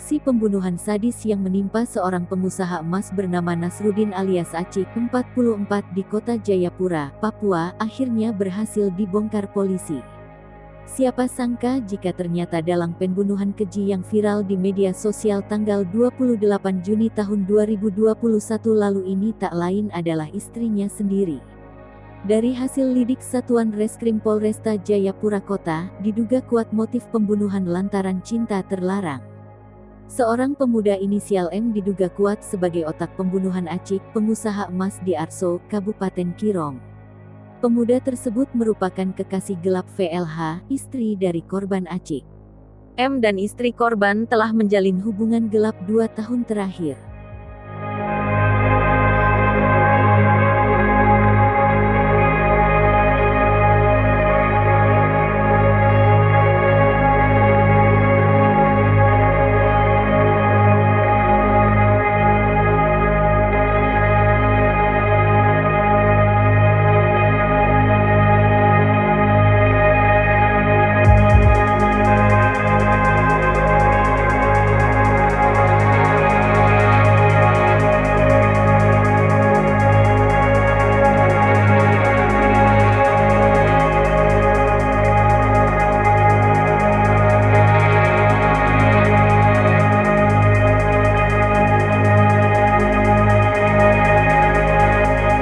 Aksi pembunuhan sadis yang menimpa seorang pengusaha emas bernama Nasruddin alias Acik, 44 di kota Jayapura, Papua, akhirnya berhasil dibongkar polisi. Siapa sangka jika ternyata dalam pembunuhan keji yang viral di media sosial tanggal 28 Juni tahun 2021 lalu ini tak lain adalah istrinya sendiri. Dari hasil lidik Satuan Reskrim Polresta Jayapura Kota, diduga kuat motif pembunuhan lantaran cinta terlarang. Seorang pemuda inisial M diduga kuat sebagai otak pembunuhan Acik, pengusaha emas di Arso, Kabupaten Kirong. Pemuda tersebut merupakan kekasih gelap VLH, istri dari korban Acik. M dan istri korban telah menjalin hubungan gelap 2 tahun terakhir.